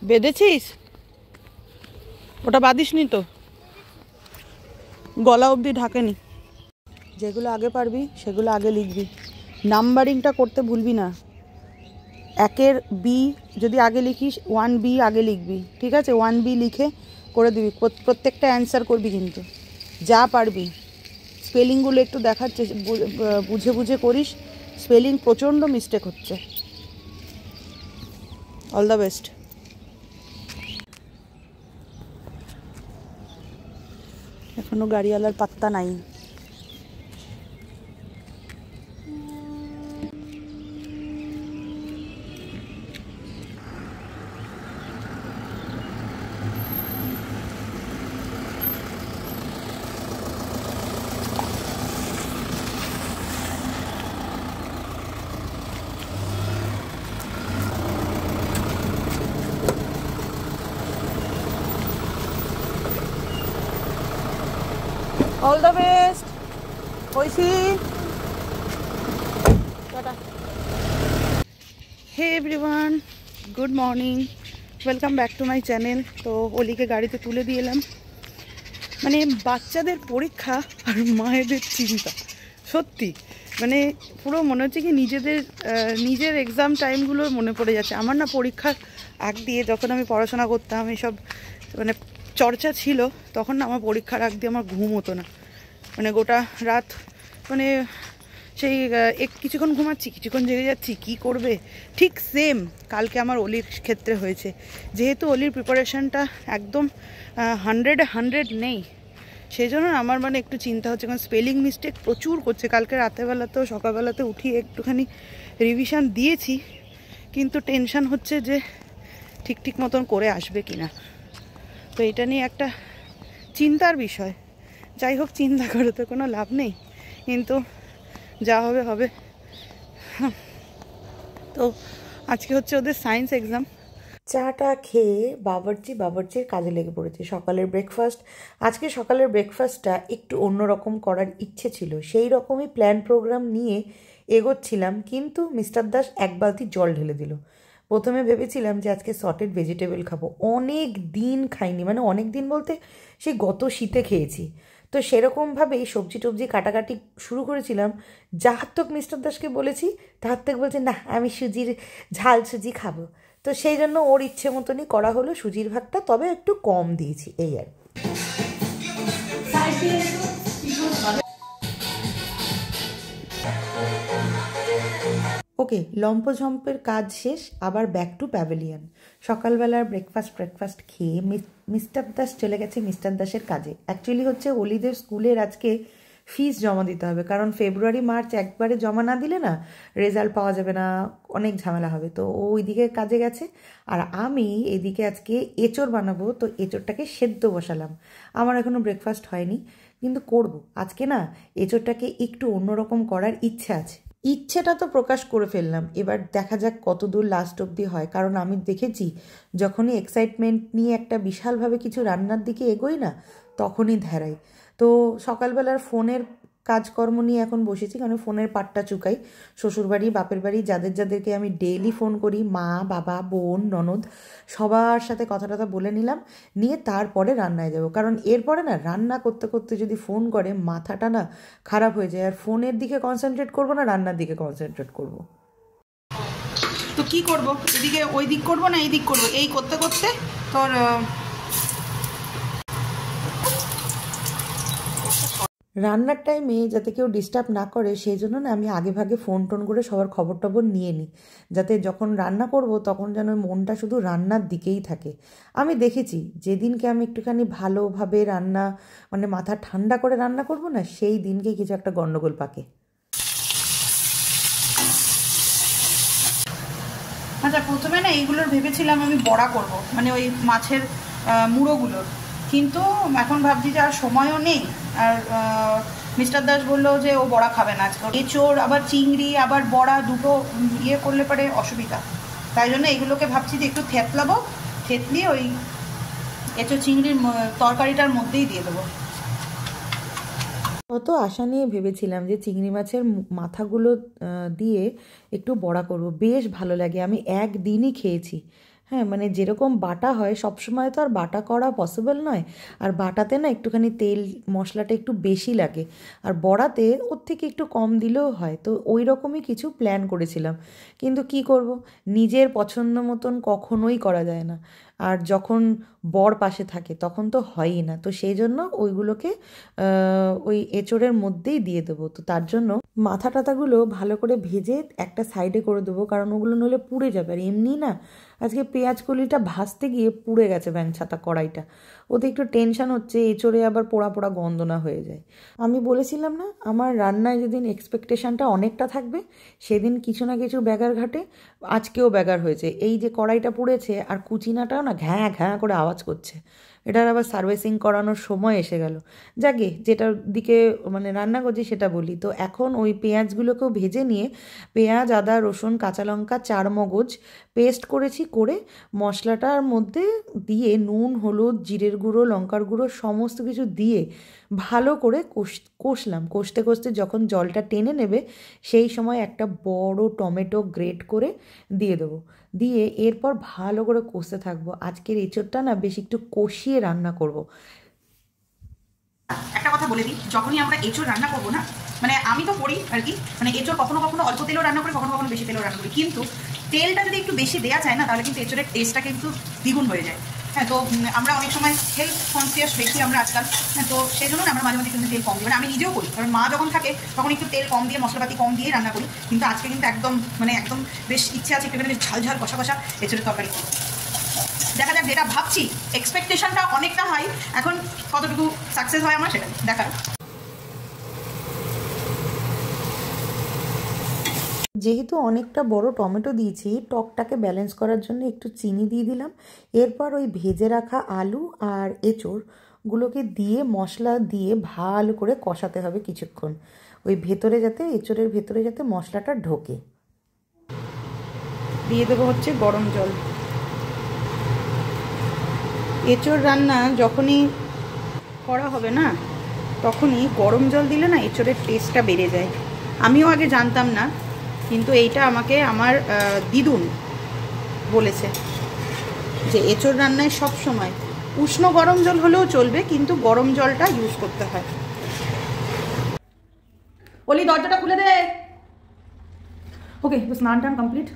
বেঁধেছিস? ওটা বাঁধিসনি তো? গলা অবধি ঢাকেনি। যেগুলো আগে পারবি সেগুলো আগে লিখবি। নাম্বারিংটা করতে ভুলবি না। 1-এর বি যদি আগে লিখিস 1B আগে লিখবি, ঠিক আছে? 1B লিখে করে দিবি। প্রত্যেকটা অ্যান্সার করবি কিন্তু, যা পারবি। স্পেলিংগুলো একটু দেখার বুঝে বুঝে করিস। স্পেলিং প্রচণ্ড মিস্টেক হচ্ছে। All the best. এখনো গাড়িওয়ালার পাত্তা নাই। All the best Aishi, tata. Hey everyone, good morning, welcome back to my channel. তো অলিকে গাড়িতে তুলে দিয়ে এলাম। মানে বাচ্চাদের পরীক্ষা আর মায়েদের চিন্তা, সত্যি মানে পুরো মনে হচ্ছে কি নিজের এক্সাম টাইমগুলো মনে পড়ে যাচ্ছে। আমার না পরীক্ষার আগ দিয়ে যখন আমি পড়াশোনা করতাম, এসব মানে চর্চা ছিল, তখন না আমার পরীক্ষার আগ দিয়ে আমার ঘুম হতো না। মানে গোটা রাত মানে সেই কিছুক্ষণ ঘুমাচ্ছি, কিছুক্ষণ জেগে যাচ্ছি, কি করবে। ঠিক সেম কালকে আমার অলির ক্ষেত্রে হয়েছে। যেহেতু অলির প্রিপারেশানটা একদম 100 নেই, সেই জন্য আমার মানে একটু চিন্তা হচ্ছে, কারণ স্পেলিং মিস্টেক প্রচুর করছে। কালকে রাতেরবেলাতেও সকালবেলাতে উঠিয়ে একটুখানি রিভিশন দিয়েছি, কিন্তু টেনশান হচ্ছে যে ঠিক মতন করে আসবে কিনা। তো এটা নিয়ে একটা চিন্তার বিষয়। যাই হোক, চিন্তা করে তো কোনো লাভ নেই, কিন্তু যা হবে হবে। তো আজকে হচ্ছে ওদের সায়েন্স এক্সাম। চাটা খেয়ে বাবরচির কাজে লেগে পড়েছে। আজকে সকালের ব্রেকফাস্টটা একটু অন্যরকম করার ইচ্ছে ছিল, সেই রকমই প্ল্যান প্রোগ্রাম নিয়ে এগোচ্ছিলাম, কিন্তু মিস্টার দাস এক বালতি জল ঢেলে দিল। প্রথমে ভেবেছিলাম যে আজকে সটেড ভেজিটেবল খাবো, অনেক দিন খাইনি, মানে অনেক দিন বলতে সেই গত শীতে খেয়েছি। তো সেরকমভাবেই সবজি টবজি কাটাকাটি শুরু করেছিলাম। যাহাত্মক মিস্টার দাসকে বলেছি, তাহাত্মক বলছে না আমি ঝাল সুজি খাবো। তো সেই জন্য ওর ইচ্ছে মতনই করা হলো সুজির ভাগটা, তবে একটু কম দিয়েছি, এই আর। ওকে, লম্পঝম্পের কাজ শেষ, আবার ব্যাক টু প্যাভিলিয়ন। সকালবেলার ব্রেকফাস্ট খেয়ে মিস্টার দাস চলে গেছে মিস্টার দাসের কাজে। অ্যাকচুয়ালি হচ্ছে অলিদের স্কুলের আজকে ফিস জমা দিতে হবে, কারণ ফেব্রুয়ারি মার্চ একবারে জমা না দিলে না রেজাল্ট পাওয়া যাবে না, অনেক ঝামেলা হবে। তো ও ওইদিকে কাজে গেছে, আর আমি এদিকে আজকে এঁচোড় বানাবো। তো এঁচোড়টাকে সেদ্ধ বসালাম। আমার এখনও ব্রেকফাস্ট হয়নি, কিন্তু করব আজকে না। এঁচোড়টাকে একটু অন্যরকম করার ইচ্ছা আছে। ইচ্ছেটা তো প্রকাশ করে ফেললাম, এবার দেখা যাক কত দূর লাস্ট অবধি হয়। কারণ আমি দেখেছি, যখনই এক্সাইটমেন্ট নিয়ে একটা বিশালভাবে কিছু রান্নার দিকে এগোই না, তখনই ধ্যারাই। তো সকালবেলার ফোনের কাজকর্ম নিয়ে এখন বসেছি, কারণ ফোনের পাট্টা চুকাই। শ্বশুরবাড়ি বাপের বাড়ি যাদেরকে আমি ডেইলি ফোন করি, মা বাবা বোন ননদ, সবার সাথে কথা বলে নিয়ে তারপরে রান্নায় যাব। কারণ এরপরে না রান্না করতে করতে যদি ফোন করে, মাথাটা না খারাপ হয়ে যায়, আর ফোনের দিকে কনসেন্ট্রেট করবো না, রান্নার দিকে কনসেন্ট্রেট করব। তো কি করব, এদিকে ওই দিক করবো না এই দিক করবো, এই করতে করতে তোর রান্নার টাইমে যাতে কেউ ডিস্টার্ব না করে, সেই জন্য না আমি আগে ভাগে ফোন টোন করে সবার খবর টবর নিয়ে নিই, যাতে যখন রান্না করব তখন যেন মনটা শুধু রান্নার দিকেই থাকে। আমি দেখেছি যেদিনকে আমি একটুখানি ভালোভাবে রান্না মানে মাথা ঠান্ডা করে রান্না করব না, সেই দিনকে কিছু একটা গন্ডগোল পাকে। আচ্ছা, প্রথমে না এইগুলোর ভেবেছিলাম আমি বড়া করব, মানে ওই মাছের মুড়োগুলোর, কিন্তু এখন ভাবছি যে আর সময়ও নেই। আর মিস্টার দাস বললো যে ও বড়া খাবে না আজকে, এঁচোড় আবার চিংড়ি আবার বড়া দুটো ইয়ে করলে পরে অসুবিধা। তাই জন্য এগুলোকে ভাবছি যে একটু থেতলিয়ে ওই এঁচোড় চিংড়ির তরকারিটার মধ্যেই দিয়ে দেবো। অত আশা নিয়ে ভেবেছিলাম যে চিংড়ি মাছের মাথাগুলো দিয়ে একটু বড়া করব, বেশ ভালো লাগে। আমি একদিনই খেয়েছি, হ্যাঁ, মানে যেরকম বাটা হয় সবসময় তো আর বাটা করা পসিবল নয়। আর বাটাতে না একটুখানি তেল মশলাটা একটু বেশি লাগে, আর বড়াতে ওর থেকে একটু কম দিলেও হয়। তো ওই রকমই কিছু প্ল্যান করেছিলাম, কিন্তু কি করব, নিজের পছন্দ মতন কখনোই করা যায় না। আর যখন বর পাশে থাকে তখন তো হয়ই না, তো সেই জন্য ওইগুলোকে ওই এঁচোড়ের মধ্যেই দিয়ে দেবো। তো তার জন্য মাথা টাথাগুলো ভালো করে ভেজে একটা সাইডে করে দেবো, কারণ ওগুলো নইলে পুড়ে যাবে। আর এমনি না আজকে পেঁয়াজ কলিটা ভাজতে গিয়ে পুড়ে গেছে ব্যাংছাতা কড়াইটা। ওতে একটু টেনশন হচ্ছে এঁচোড়ে আবার পোড়া পোড়া গন্ধ না হয়ে যায়। আমি বলেছিলাম না, আমার রান্নায় যেদিন এক্সপেকটেশনটা অনেকটা থাকবে সেদিন কিছু না কিছু ব্যাঘার ঘটে। আজকেও ব্যাঘার হয়েছে। এই যে কড়াইটা পুড়েছে আর কুচিনাটাও না ঘ্যাঁ ঘ্যাঁ করে আওয়াজ করছে। এটার আবার সার্ভিসিং করানোর সময় এসে গেল। যাকে যেটার দিকে মানে রান্না করছি সেটা বলি। তো এখন ওই পেঁয়াজগুলোকেও ভেজে নিয়ে পেঁয়াজ, আদা, রসুন, কাঁচা লঙ্কা, চারমগজ পেস্ট করেছি, করে মশলাটার মধ্যে দিয়ে নুন, হলুদ, জিরের গুঁড়ো, লঙ্কার গুঁড়ো সমস্ত কিছু দিয়ে ভালো করে কষলাম। কষতে কষতে যখন জলটা টেনে নেবে সেই সময় একটা বড় টমেটো গ্রেট করে দিয়ে দেবো। দিয়ে এরপর ভালো করে কষতে থাকবো। আজকের এঁচোড়টা না বেশ একটু কষিয়ে রান্না করব। একটা কথা বলে দিই, যখনই আমরা এঁচোড় রান্না করবো না, মানে আমি তো করি আর কি, মানে এঁচোড় কখনো কখনো অল্প তেলেও রান্না করি, কখনো কখনো বেশি তেলেও রান্না করি, কিন্তু তেলটা যদি একটু বেশি দেওয়া যায় না তাহলে কিন্তু এঁচোড়ের টেস্টটা কিন্তু দ্বিগুণ হয়ে যায়। হ্যাঁ, তো আমরা অনেক সময় হেলথ কনসিয়াস বেশি আমরা আজকাল। হ্যাঁ, তো সেই জন্য আমরা মাঝে মাঝে কিন্তু তেল কম দিই, মানে আমি নিজেও করি, কারণ মা যখন থাকে তখন একটু তেল কম দিয়ে মশলাপাতি কম দিয়ে রান্না করি। কিন্তু আজকে কিন্তু একদম মানে একদম বেশ ইচ্ছে আছে একটু বেশ ঝাল ঝাল কষা কষা এঁচোড়ের তরকারি। দেখা যাক, যেটা ভাবছি এক্সপেকটেশনটা অনেকটা হাই, এখন কতটুকু সাকসেস হয় আমার সেটা দেখার। যেহেতু অনেকটা বড় টমেটো দিয়েছি, টকটাকে ব্যালেন্স করার জন্য একটু চিনি দিয়ে দিলাম। এরপর ওই ভেজে রাখা আলু আর এঁচোড়গুলোকে দিয়ে মশলা দিয়ে ভালো করে কষাতে হবে কিছুক্ষণ, ওই ভেতরে যাতে এঁচোড়ের ভেতরে যাতে মশলাটা ঢোকে। দিয়ে দেবো হচ্ছে গরম জল। এঁচোড় রান্না যখনই করা হবে না তখনই গরম জল দিলে না এঁচোড়ের টেস্টটা বেড়ে যায়। আমিও আগে জানতাম না, কিন্তু এইটা আমাকে আমার দিদুন বলেছে যে এঁচোড় রান্নায় সব সময় উষ্ণ গরম জল হলেও চলবে, কিন্তু গরম জলটা ইউজ করতে হয়। ওলি দরজাটা খুলে দে। ওকে, তো স্নান টান কমপ্লিট,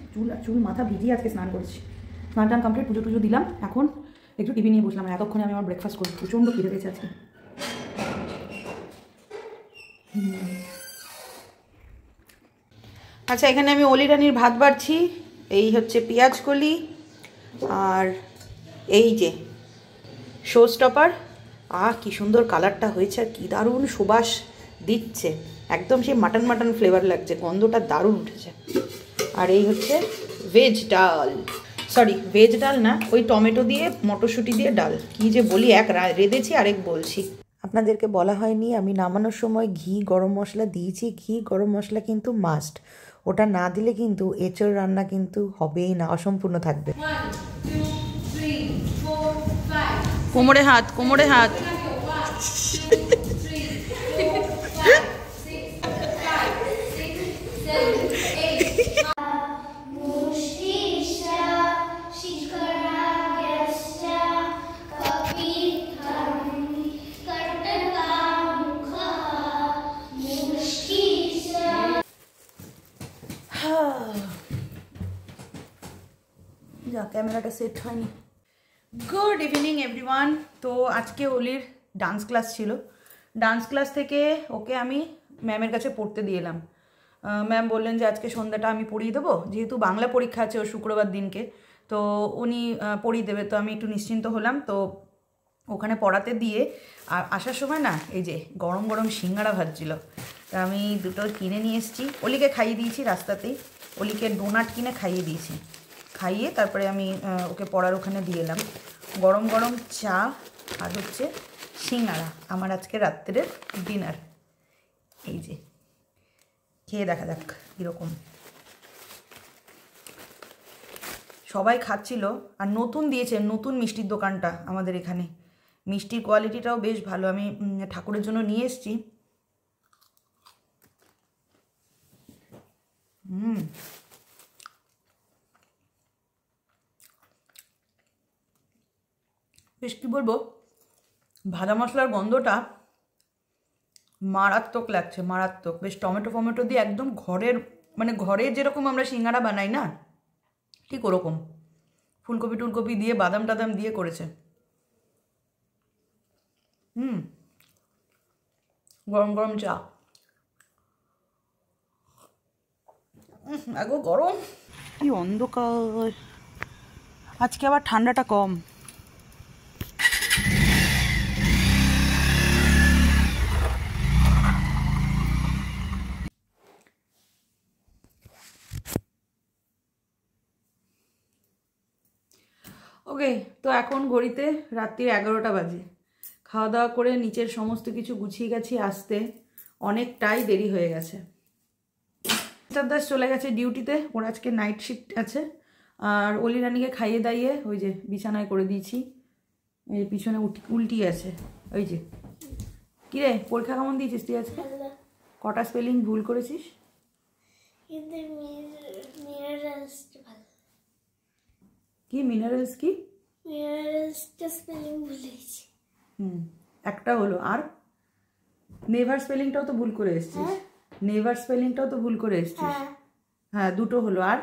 চুল মাথা ভিজিয়ে আজকে স্নান করেছি। স্নান টান কমপ্লিট, পুজো টুজো দিলাম, এখন একটু টিভি নিয়ে বসলাম। এতক্ষণে আমি আমার ব্রেকফাস্ট করি, প্রচণ্ড খিদে পেয়েছে আজকে। আচ্ছা, এখানে আমি অলি রানির ভাত বাড়ছি। এই হচ্ছে পেঁয়াজ কলি, আর এই যে শো স্টপার। কি সুন্দর কালারটা হয়েছে, আর কি দারুণ সুবাস দিচ্ছে, একদম সেই মাটন মাটন ফ্লেভার লাগছে, গন্ধটা দারুণ উঠেছে। আর এই হচ্ছে ভেজ ডাল, সরি ভেজ ডাল না, ওই টমেটো দিয়ে মটরশুঁটি দিয়ে ডাল। কি যে বলি, এক রেঁধেছি আরেক বলছি। আপনাদেরকে বলা হয়নি, আমি নামানোর সময় ঘি গরম মশলা দিয়েছি। ঘি গরম মশলা কিন্তু মাস্ট, ওটা না দিলে কিন্তু এঁচোড় রান্না কিন্তু হবেই না, অসম্পূর্ণ থাকবে। কোমরে হাত, কোমরে হাত। যা, ক্যামেরাটা সেট হয়নি। Good evening everyone. তো আজকে অলির ডান্স ক্লাস ছিল। ডান্স ক্লাস থেকে ওকে আমি ম্যামের কাছে পড়তে দিয়ে এলাম। ম্যাম বললেন যে আজকে সন্ধ্যাটা আমি পড়িয়ে দেবো, যেহেতু বাংলা পরীক্ষা আছে ওর শুক্রবার দিনকে, তো উনি পড়িয়ে দেবে। তো আমি একটু নিশ্চিন্ত হলাম। তো ওখানে পড়াতে দিয়ে আর আসার সময় না এই যে গরম গরম সিঙ্গাড়া ভাজছিল, তা আমি দুটো কিনে নিয়ে এসেছি। অলিকে খাইয়ে দিয়েছি রাস্তাতেই, অলিকে ডোনাট কিনে খাইয়ে দিয়েছি। খাইয়ে তারপরে আমি ওকে পড়ার ওখানে দিয়ে এলাম। গরম গরম চা আর হচ্ছে সিঙ্গাড়া আমার আজকে রাত্রের ডিনার। এই যে খেয়ে দেখা যাক কীরকম। সবাই খাচ্ছিল, আর নতুন দিয়েছে, নতুন মিষ্টির দোকানটা আমাদের এখানে। মিষ্টির কোয়ালিটিটাও বেশ ভালো। আমি ঠাকুরের জন্য নিয়ে এসেছি। বেশ কী বলবো, ভাজা মশলার গন্ধটা মারাত্মক লাগছে, মারাত্মক। বেশ টমেটো ফমেটো দিয়ে একদম ঘরের, মানে ঘরে যেরকম আমরা সিঙ্গারা বানাই না, ঠিক ওরকম ফুলকপি টুলকপি দিয়ে বাদাম টাদাম দিয়ে করেছে। গরম গরম চা, আগো গরম, কি অন্ধকার। আজকে আবার ঠান্ডাটা কম। ওকে, তো এখন ঘড়িতে রাত্রির 11টা বাজে। খাওয়া দাওয়া করে নিচের সমস্ত কিছু গুছিয়ে গেছি, আসতে অনেকটাই দেরি হয়ে গেছে। মিস্টার দাস চলে গেছে ডিউটিতে, ওর আজকে নাইট শিফট আছে। আর অলি রানীকে খাইয়ে দাইয়ে ওই যে বিছানায় করে দিয়েছি, এই পিছনে উল্টি আছে। ওই যে কিরে, পরীক্ষা কেমন দিয়েছিস তুই আজকে? কটা স্পেলিং ভুল করেছিস? কি মিনারেলস? কি একটা হলো। আর নেভার স্পেলিংটাও তো ভুল করে এসেছিস। নেভার স্পেলিংটাও তো ভুল করে এসেছিস। হ্যাঁ, দুটো হলো। আর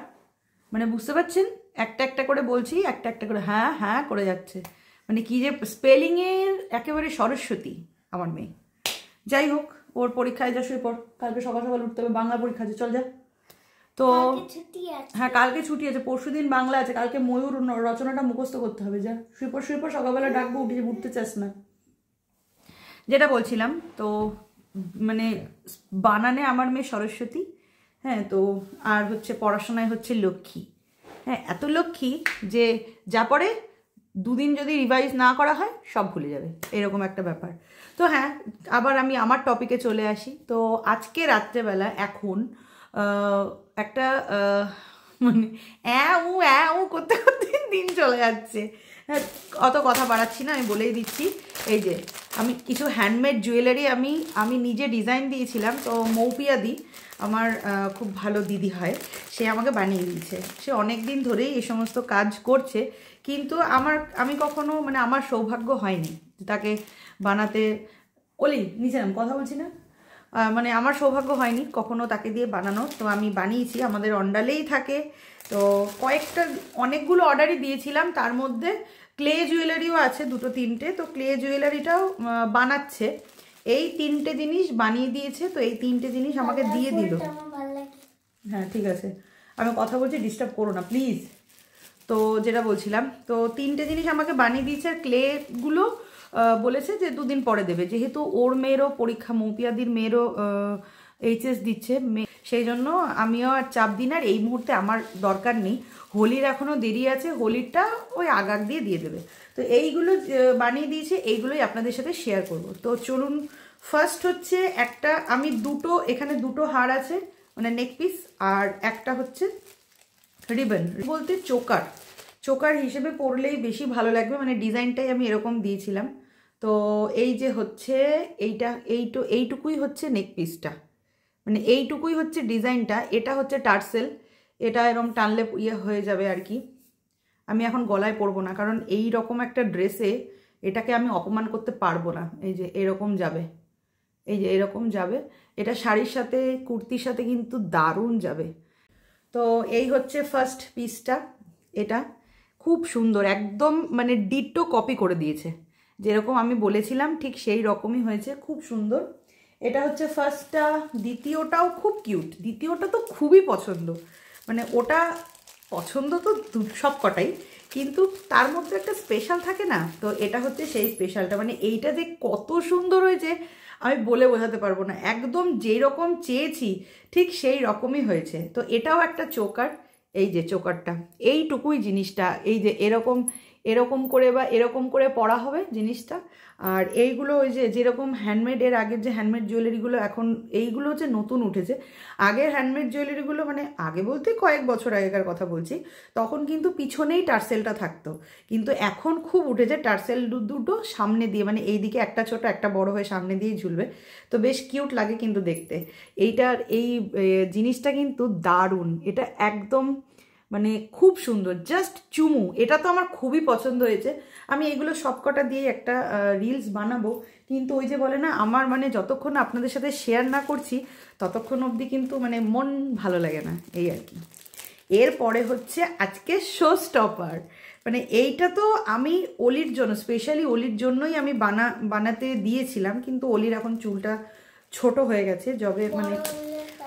মানে বুঝতে পারছেন, একটা একটা করে বলছি, একটা একটা করে হ্যাঁ হ্যাঁ করে যাচ্ছে। মানে কি যে স্পেলিংয়ের একেবারে সরস্বতী আমার মেয়ে। যাই হোক, ওর পরীক্ষায় যা শুয়ে পড়, কালকে সকাল সকাল উঠতে হবে, বাংলা পরীক্ষা আছে, চল যা। তো হ্যাঁ, কালকে ছুটি আছে, পরশুদিন বাংলা আছে, কালকে ময়ূর রচনাটা মুখস্থ করতে হবে। যা শুয়ে পড়, সকালবেলা ডাকবো, উঠতে চাস না। যেটা বলছিলাম, তো মানে বানানে আমার মেয়ে সরস্বতী, হ্যাঁ। তো আর হচ্ছে পড়াশোনায় হচ্ছে লক্ষ্মী, হ্যাঁ। এত লক্ষ্মী যে যা পড়ে দুদিন যদি রিভাইজ না করা হয় সব ভুলে যাবে, এরকম একটা ব্যাপার। তো হ্যাঁ, আবার আমি আমার টপিকে চলে আসি। তো আজকে রাত্রেবেলা এখন একটা মানে উ করতে করতে দিন চলে যাচ্ছে। অত কথা বাড়াচ্ছি না, আমি বলেই দিচ্ছি। এই যে আমি কিছু হ্যান্ডমেড জুয়েলারি আমি নিজে ডিজাইন দিয়েছিলাম। তো মৌপিয়াদি আমার খুব ভালো দিদি হয়, সে আমাকে বানিয়ে দিয়েছে। সে অনেক দিন ধরেই এই সমস্ত কাজ করছে, কিন্তু আমি কখনো মানে আমার সৌভাগ্য হয়নি তাকে বানাতে। ওলি নিচে নাম, কথা বলছি না, মানে আমার সৌভাগ্য হয়নি কখনো তাকে দিয়ে বানানো। তো আমি বানিয়েছি, আমাদের অন্ডালেই থাকে। তো অনেকগুলো অর্ডারই দিয়েছিলাম, তার মধ্যে ক্লে জুয়েলারিও আছে দুটো তিনটে। তো ক্লে জুয়েলারিটাও বানাচ্ছে। এই তিনটে জিনিস বানিয়ে দিয়েছে। তো এই তিনটে জিনিস আমাকে দিয়ে দিল। হ্যাঁ ঠিক আছে, আমি কথা বলছি, ডিস্টার্ব করো না প্লিজ। তো যেটা বলছিলাম, তো তিনটে জিনিস আমাকে বানিয়ে দিয়েছে। আর ক্লেগুলো বলেছে যে দুদিন পরে দেবে, যেহেতু ওর মেয়েরও পরীক্ষা, মৌপিয়াদির মেয়েরও এইচএস দিচ্ছে, সেই জন্য আমিও আর চাপ দিন। আর এই মুহূর্তে আমার দরকার নেই, হোলির এখনও দেরি আছে, হোলিরটা ওই আগাগ দিয়ে দেবে। তো এইগুলো বানিয়ে দিয়েছে, এইগুলোই আপনাদের সাথে শেয়ার করব। তো চলুন, ফার্স্ট হচ্ছে একটা, আমি এখানে দুটো হার আছে, মানে নেক পিস, আর একটা হচ্ছে রিবন বলতে চোকার হিসেবে পরলেই বেশি ভালো লাগবে, মানে ডিজাইনটাই আমি এরকম দিয়েছিলাম। তো এই যে হচ্ছে এইটুকুই হচ্ছে নেক পিসটা, মানে এইটুকুই হচ্ছে ডিজাইনটা। এটা হচ্ছে টার্সেল, এটা এরকম টানলে হয়ে যাবে আর কি। আমি এখন গলায় পরবো না, কারণ এই রকম একটা ড্রেসে এটাকে আমি অপমান করতে পারবো না। এই যে এরকম যাবে, এই যে এরকম যাবে, এটা শাড়ির সাথে কুর্তির সাথে কিন্তু দারুণ যাবে। তো এই হচ্ছে ফার্স্ট পিসটা, এটা খুব সুন্দর, একদম মানে ডিটো কপি করে দিয়েছে, যেরকম আমি বলেছিলাম ঠিক সেই রকমই হয়েছে, খুব সুন্দর। এটা হচ্ছে ফার্স্টটা। দ্বিতীয়টাও খুব কিউট, দ্বিতীয়টা তো খুবই পছন্দ, মানে ওটা পছন্দ তো সব কটাই, কিন্তু তার মধ্যে একটা স্পেশাল থাকে না। তো এটা হচ্ছে সেই স্পেশালটা, মানে এইটা যে কত সুন্দর হয়েছে আমি বলে বোঝাতে পারবো না, একদম যেই রকম চেয়েছি ঠিক সেই রকমই হয়েছে। তো এটাও একটা চোকার, এই যে চোকারটা, এইটুকুই জিনিসটা, এই যে এরকম করে বা এরকম করে পরা হবে জিনিসটা। আর এইগুলো ওই যে যেরকম হ্যান্ডমেড, এর আগের যে হ্যান্ডমেড জুয়েলারিগুলো, এখন এইগুলো হচ্ছে নতুন উঠেছে। আগের হ্যান্ডমেড জুয়েলারিগুলো, মানে আগে বলতে কয়েক বছর আগেকার কথা বলছি, তখন কিন্তু পিছনেই টার্সেলটা থাকতো, কিন্তু এখন খুব উঠেছে টার্সেল দুটো সামনে দিয়ে, মানে এইদিকে একটা ছোট একটা বড় হয়ে সামনে দিয়েই ঝুলবে। তো বেশ কিউট লাগে কিন্তু দেখতে। এই জিনিসটা কিন্তু দারুণ, এটা একদম মানে খুব সুন্দর, জাস্ট চুমু। এটা তো আমার খুবই পছন্দ হয়েছে। আমি এগুলো সবকটা দিয়ে একটা রিলস বানাবো, কিন্তু ওই যে বলে না, আমার মানে যতক্ষণ আপনাদের সাথে শেয়ার না করছি ততক্ষণ অবধি কিন্তু মানে মন ভালো লাগে না, এই আর কি। এরপরে হচ্ছে আজকে শো স্টপার, মানে এইটা তো আমি অলির জন্য, স্পেশালি অলির জন্যই আমি বানাতে দিয়েছিলাম, কিন্তু অলির এখন চুলটা ছোট হয়ে গেছে। যবে মানে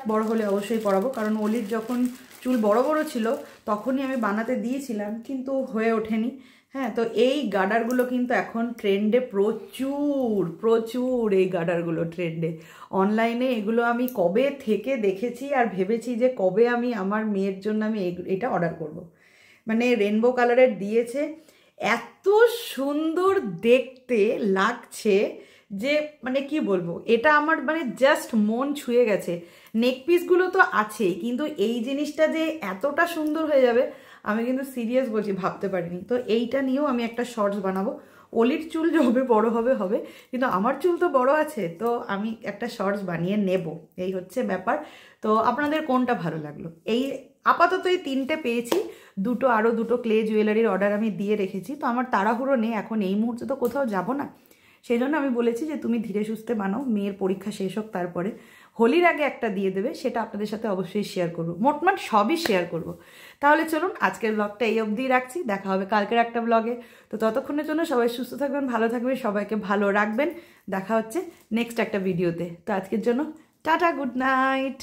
বড় হলে অবশ্যই পরাবো, কারণ অলির যখন চুল বড় বড় ছিল তখনই আমি বানাতে দিয়েছিলাম, কিন্তু হয়ে ওঠেনি। হ্যাঁ, তো এই গার্ডারগুলো কিন্তু এখন ট্রেন্ডে প্রচুর প্রচুর, এই গার্ডারগুলো ট্রেন্ডে। অনলাইনে এগুলো আমি কবে থেকে দেখেছি আর ভেবেছি যে কবে আমি আমার মেয়ের জন্য আমি এটা অর্ডার করব। মানে রেনবো কালারের দিয়েছে, এত সুন্দর দেখতে লাগছে যে মানে কি বলবো, এটা আমার মানে জাস্ট মন ছুঁয়ে গেছে। নেক পিসগুলো তো আছেই, কিন্তু এই জিনিসটা যে এতটা সুন্দর হয়ে যাবে আমি কিন্তু সিরিয়াস বলছি, ভাবতে পারিনি। তো এইটা নিয়েও আমি একটা শর্টস বানাবো। অলির চুল যবে বড় হবে হবে, কিন্তু আমার চুল তো বড় আছে, তো আমি একটা শর্টস বানিয়ে নেব, এই হচ্ছে ব্যাপার। তো আপনাদের কোনটা ভালো লাগলো? এই আপাতত এই 3টে পেয়েছি, আরও দুটো ক্লে জুয়েলারির অর্ডার আমি দিয়ে রেখেছি। তো আমার তাড়াহুড়ো নেই, এখন এই মুহূর্তে তো কোথাও যাব না, সেই জন্য আমি বলেছি যে তুমি ধীরে সুস্থে বানাও, মেয়ের পরীক্ষা শেষ হোক, তারপরে হোলির আগে একটা দিয়ে দেবে, সেটা আপনাদের সাথে অবশ্যই শেয়ার করবো, মোটমাট সবই শেয়ার করব। তাহলে চলুন আজকের ব্লগটা এই অবধি রাখছি, দেখা হবে কালকের একটা ব্লগে। তো ততক্ষণের জন্য সবাই সুস্থ থাকবেন, ভালো থাকবেন, সবাইকে ভালো রাখবেন। দেখা হচ্ছে নেক্সট একটা ভিডিওতে। তো আজকের জন্য টাটা, গুড নাইট।